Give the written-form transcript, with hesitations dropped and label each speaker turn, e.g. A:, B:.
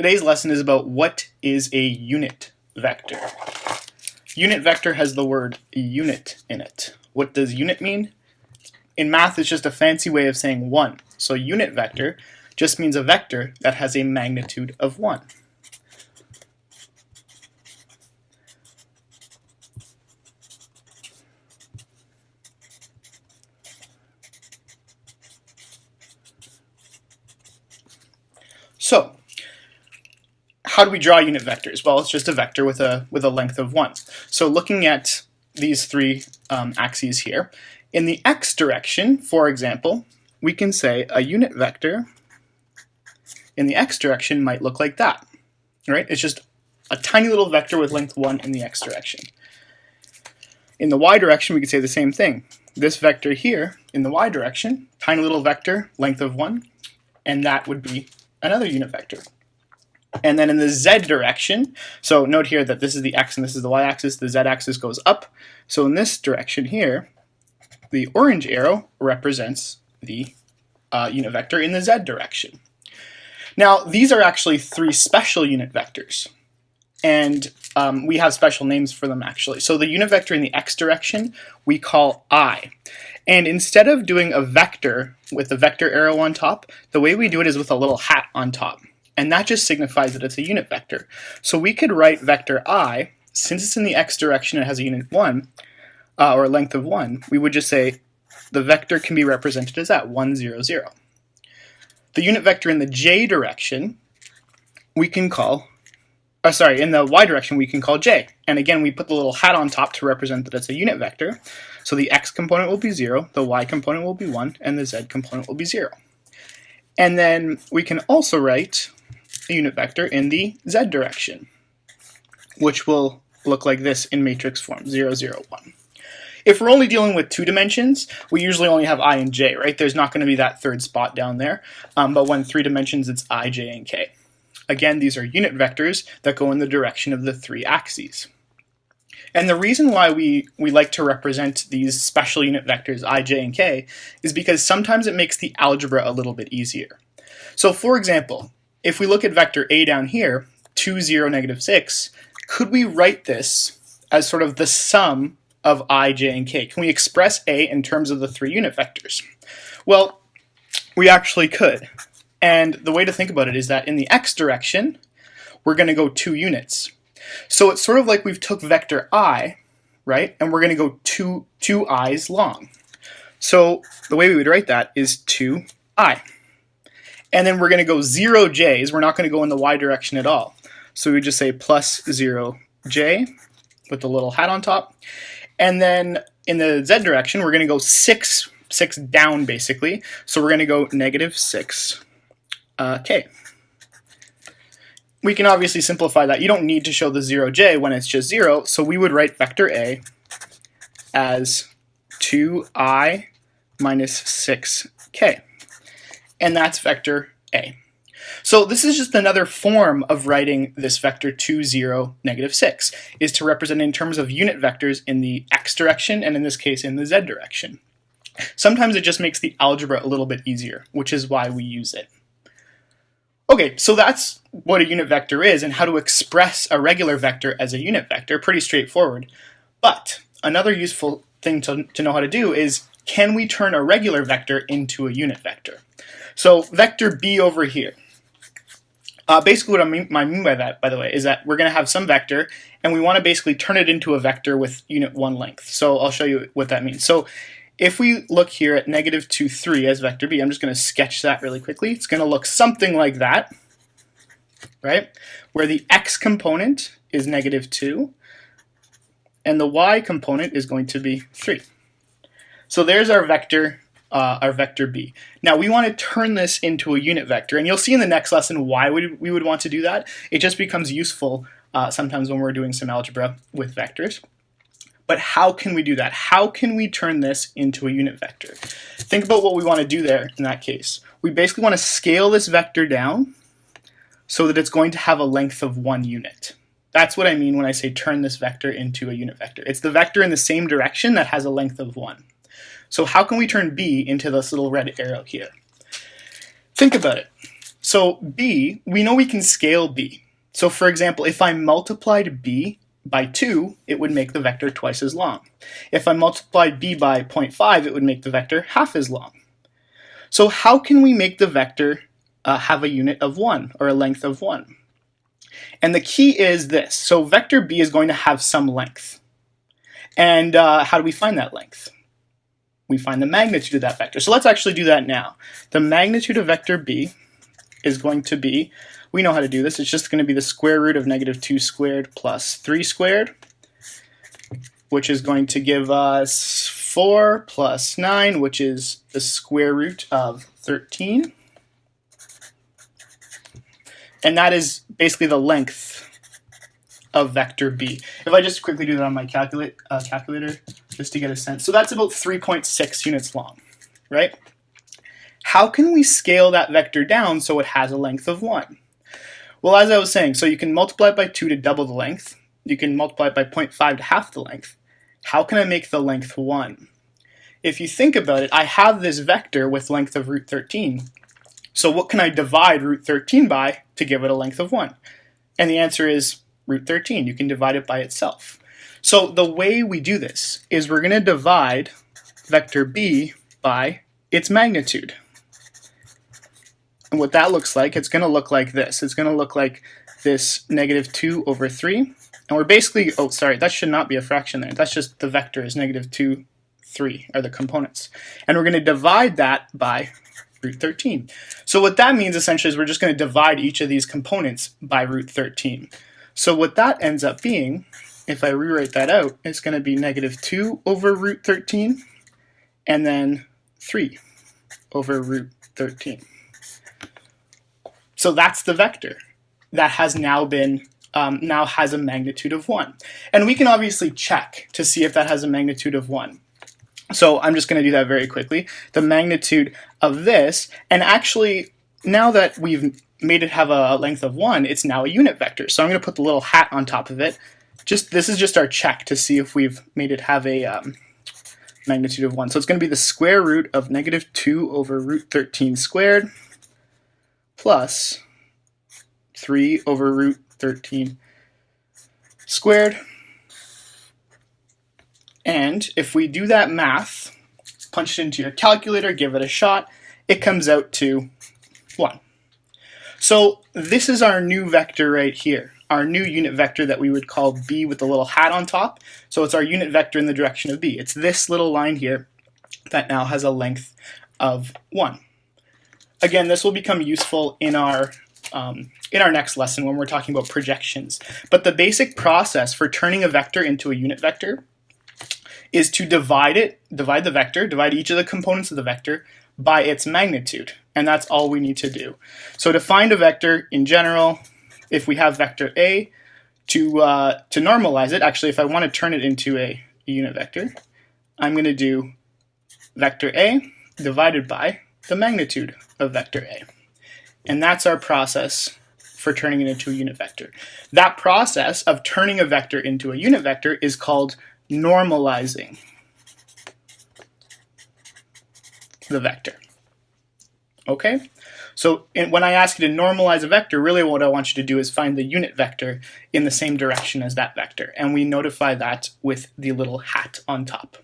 A: Today's lesson is about what is a unit vector. Unit vector has the word unit in it. What does unit mean? In math, it's just a fancy way of saying 1. So unit vector just means a vector that has a magnitude of 1. So, how do we draw unit vectors? Well, it's just a vector with a length of 1. So looking at these three axes here, in the x direction, for example, we can say a unit vector in the x direction might look like that. Right? It's just a tiny little vector with length 1 in the x direction. In the y direction, we could say the same thing. This vector here in the y direction, tiny little vector, length of 1, and that would be another unit vector. And then in the z direction, so note here that this is the x and this is the y-axis, the z-axis goes up. So in this direction here, the orange arrow represents the unit vector in the z direction. Now, these are actually three special unit vectors, and we have special names for them actually. So the unit vector in the x direction we call I. And instead of doing a vector with the vector arrow on top, the way we do it is with a little hat on top. And that just signifies that it's a unit vector. So we could write vector I, since it's in the x direction and it has a unit 1, or a length of 1, we would just say the vector can be represented as that, 1, 0, 0. The unit vector in the j direction, we can call, in the y direction, we can call j. And again, we put the little hat on top to represent that it's a unit vector. So the x component will be 0, the y component will be 1, and the z component will be 0. And then we can also write a unit vector in the z direction, which will look like this in matrix form, 0, 0, 1. If we're only dealing with 2 dimensions, we usually only have I and j, right? There's not going to be that third spot down there. But when 3 dimensions, it's I, j, and k. Again, these are unit vectors that go in the direction of the 3 axes. And the reason why we like to represent these special unit vectors, I, j, and k, is because sometimes it makes the algebra a little bit easier. So for example, if we look at vector A down here, 2, 0, negative 6, could we write this as sort of the sum of I, j, and k? Can we express A in terms of the 3 unit vectors? Well, we actually could. And the way to think about it is that in the x direction, we're going to go 2 units. So it's sort of like we've took vector I, right, and we're going to go two i's long. So the way we would write that is 2I. And then we're going to go 0 j's. We're not going to go in the y direction at all. So we would just say plus 0j with the little hat on top. And then in the z direction, we're going to go 6 down basically. So we're going to go negative 6k. We can obviously simplify that. You don't need to show the 0j when it's just 0, so we would write vector A as 2I minus 6k. And that's vector A. So this is just another form of writing this vector 2, 0, negative 6, is to represent in terms of unit vectors in the x direction, and in this case in the z direction. Sometimes it just makes the algebra a little bit easier, which is why we use it. Okay, so that's what a unit vector is and how to express a regular vector as a unit vector. Pretty straightforward. But another useful thing to know how to do is, can we turn a regular vector into a unit vector? So vector B over here. Basically what I mean by that, by the way, is that we're going to have some vector and we want to basically turn it into a vector with unit 1 length. So I'll show you what that means. So if we look here at negative 2, 3 as vector B, I'm just going to sketch that really quickly. It's going to look something like that, right? Where the x component is negative 2 and the y component is going to be 3. So there's our vector B. Now we want to turn this into a unit vector, and you'll see in the next lesson why we would want to do that. It just becomes useful sometimes when we're doing some algebra with vectors. But how can we do that? How can we turn this into a unit vector? Think about what we want to do there in that case. We basically want to scale this vector down so that it's going to have a length of 1 unit. That's what I mean when I say turn this vector into a unit vector. It's the vector in the same direction that has a length of 1. So how can we turn B into this little red arrow here? Think about it. So b, we know we can scale b. So for example, if I multiplied b by 2, it would make the vector twice as long. If I multiplied b by 0.5, it would make the vector half as long. So how can we make the vector have a unit of 1, or a length of 1? And the key is this. So vector b is going to have some length. And how do we find that length? We find the magnitude of that vector. So let's actually do that now. The magnitude of vector b is going to be, we know how to do this, it's just going to be the square root of -2 squared plus 3 squared, which is going to give us 4 plus 9, which is the square root of 13. And that is basically the length of vector b. If I just quickly do that on my calculator, just to get a sense. So that's about 3.6 units long, right? How can we scale that vector down so it has a length of 1? Well, as I was saying, so you can multiply it by 2 to double the length. You can multiply it by 0.5 to half the length. How can I make the length 1? If you think about it, I have this vector with length of root 13. So what can I divide root 13 by to give it a length of 1? And the answer is root 13. You can divide it by itself. So the way we do this is we're going to divide vector b by its magnitude. And what that looks like, it's going to look like this. It's going to look like this -2 over 3. And we're basically, oh, sorry, that should not be a fraction there. That's just the vector is -2, 3 are the components. And we're going to divide that by root 13. So what that means essentially is we're just going to divide each of these components by root 13. So what that ends up being, if I rewrite that out, it's going to be -2 over root 13 and then 3 over root 13. So that's the vector that has now been now has a magnitude of 1. And we can obviously check to see if that has a magnitude of 1. So I'm just going to do that very quickly. The magnitude of this, and actually now that we've made it have a length of 1, it's now a unit vector. So I'm going to put the little hat on top of it. This is just our check to see if we've made it have a magnitude of 1. So it's going to be the square root of -2 over root 13 squared plus 3 over root 13 squared. And if we do that math, punch it into your calculator, give it a shot, it comes out to 1. So this is our new vector right here, our new unit vector that we would call b with the little hat on top. So it's our unit vector in the direction of b. It's this little line here that now has a length of 1. Again, this will become useful in our next lesson when we're talking about projections. But the basic process for turning a vector into a unit vector is to divide each of the components of the vector by its magnitude. And that's all we need to do. So to find a vector in general, if we have vector A, to normalize it, actually if I want to turn it into a unit vector, I'm going to do vector A divided by the magnitude of vector A. And that's our process for turning it into a unit vector. That process of turning a vector into a unit vector is called normalizing the vector. Okay? So when I ask you to normalize a vector, really what I want you to do is find the unit vector in the same direction as that vector. And we notify that with the little hat on top.